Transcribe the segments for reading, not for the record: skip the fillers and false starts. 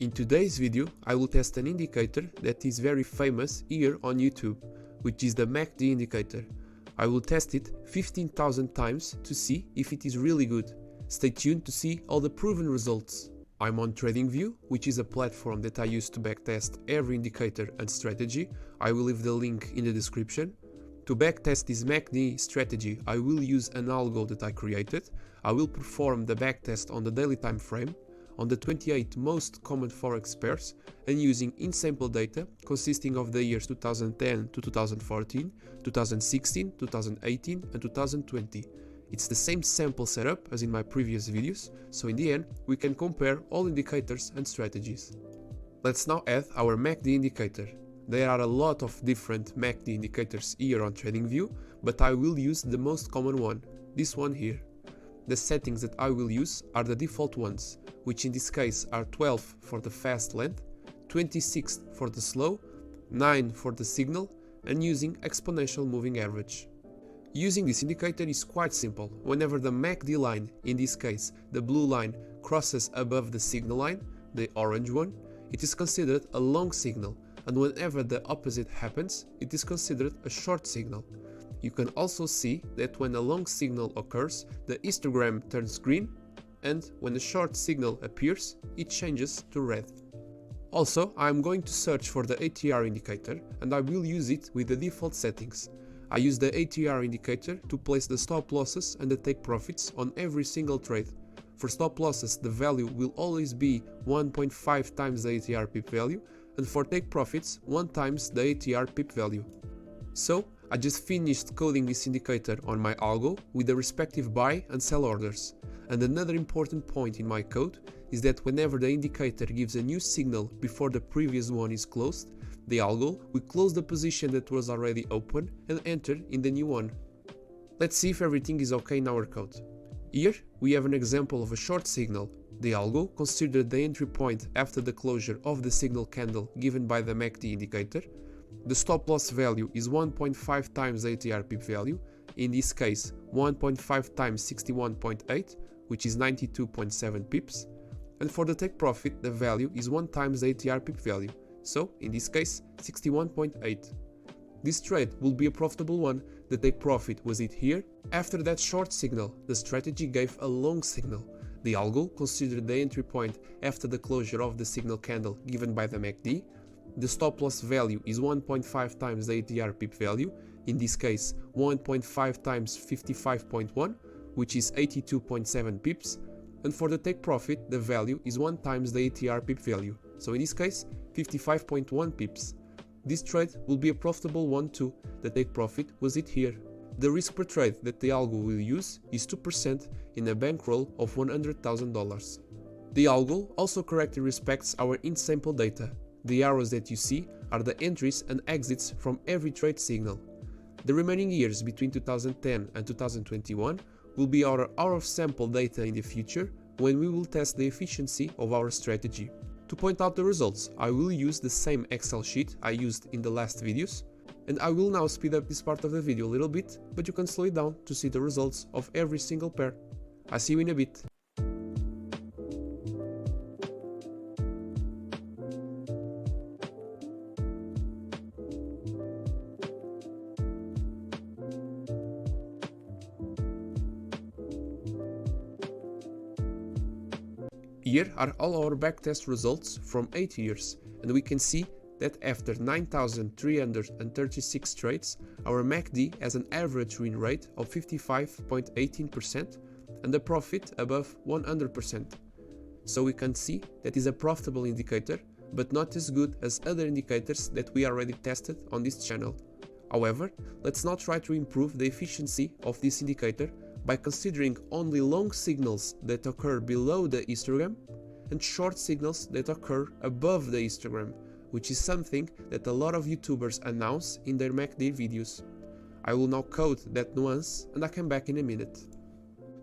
In today's video, I will test an indicator that is very famous here on YouTube, which is the MACD indicator. I will test it 15,000 times to see if it is really good. Stay tuned to see all the proven results. I'm on TradingView, which is a platform that I use to backtest every indicator and strategy. I will leave the link in the description. To backtest this MACD strategy, I will use an algo that I created. I will perform the backtest on the daily time frame, on the 28 most common forex pairs, and using in-sample data consisting of the years 2010 to 2014, 2016, 2018 and 2020. It's the same sample setup as in my previous videos, so in the end we can compare all indicators and strategies. Let's now add our MACD indicator. There are a lot of different MACD indicators here on TradingView, but I will use the most common one, this one here. The settings that I will use are the default ones, which in this case are 12 for the fast length, 26 for the slow, 9 for the signal, and using exponential moving average. Using this indicator is quite simple. Whenever the MACD line, in this case the blue line, crosses above the signal line, the orange one, it is considered a long signal, and whenever the opposite happens, it is considered a short signal. You can also see that when a long signal occurs, the histogram turns green, and when a short signal appears, it changes to red. Also, I am going to search for the ATR indicator, and I will use it with the default settings. I use the ATR indicator to place the stop losses and the take profits on every single trade. For stop losses, the value will always be 1.5 times the ATR pip value, and for take profits, 1 times the ATR pip value. So, I just finished coding this indicator on my algo with the respective buy and sell orders. And another important point in my code is that whenever the indicator gives a new signal before the previous one is closed, the algo will close the position that was already open and enter in the new one. Let's see if everything is okay in our code. Here we have an example of a short signal. The algo considered the entry point after the closure of the signal candle given by the MACD indicator. The stop loss value is 1.5 times the ATR pip value, in this case 1.5 times 61.8, which is 92.7 pips, and for the take profit the value is 1 times the ATR pip value, so in this case 61.8. This trade will be a profitable one. The take profit was hit here. After that short signal, the strategy gave a long signal. The algo considered the entry point after the closure of the signal candle given by the MACD. The stop loss value is 1.5 times the ATR pip value, in this case 1.5 times 55.1, which is 82.7 pips, and for the take profit the value is 1 times the ATR pip value, so in this case 55.1 pips. This trade will be a profitable one too. The take profit was hit here. The risk per trade that the algo will use is 2% in a bankroll of $100,000. The algo also correctly respects our in-sample data. The arrows that you see are the entries and exits from every trade signal. The remaining years between 2010 and 2021 will be our out-of-sample data in the future when we will test the efficiency of our strategy. To point out the results, I will use the same Excel sheet I used in the last videos, and I will now speed up this part of the video a little bit, but you can slow it down to see the results of every single pair. I see you in a bit. Here are all our backtest results from 8 years, and we can see that after 9,336 trades, our MACD has an average win rate of 55.18% and a profit above 100%. So we can see that is a profitable indicator, but not as good as other indicators that we already tested on this channel. However, let's now try to improve the efficiency of this indicator by considering only long signals that occur below the histogram and short signals that occur above the histogram, which is something that a lot of YouTubers announce in their MACD videos. I will now code that nuance and I come back in a minute.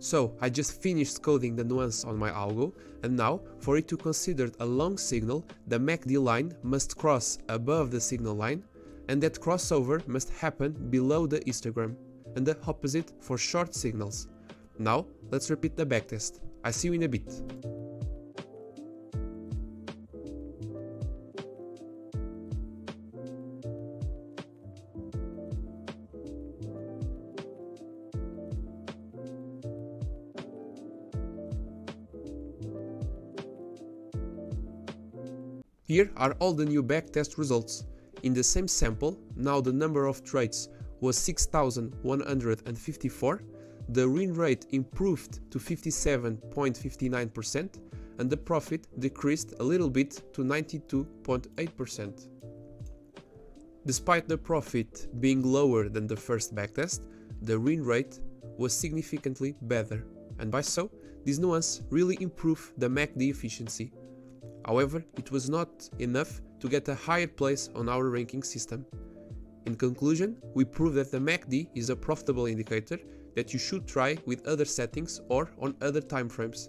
So I just finished coding the nuance on my algo, and now for it to consider a long signal, the MACD line must cross above the signal line, and that crossover must happen below the histogram, and the opposite for short signals. Now let's repeat the backtest. I see you in a bit. Here are all the new backtest results. In the same sample, now the number of trades was 6,154, the win rate improved to 57.59%, and the profit decreased a little bit to 92.8%. Despite the profit being lower than the first backtest, the win rate was significantly better, and by so, this nuance really improved the MACD efficiency. However, it was not enough to get a higher place on our ranking system. In conclusion, we prove that the MACD is a profitable indicator that you should try with other settings or on other timeframes.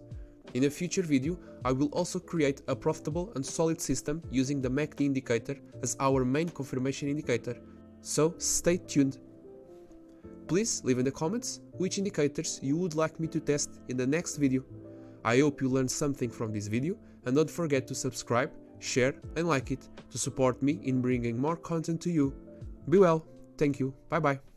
In a future video, I will also create a profitable and solid system using the MACD indicator as our main confirmation indicator, so stay tuned. Please leave in the comments which indicators you would like me to test in the next video. I hope you learned something from this video, and don't forget to subscribe, share and like it to support me in bringing more content to you. Be well, thank you, bye bye.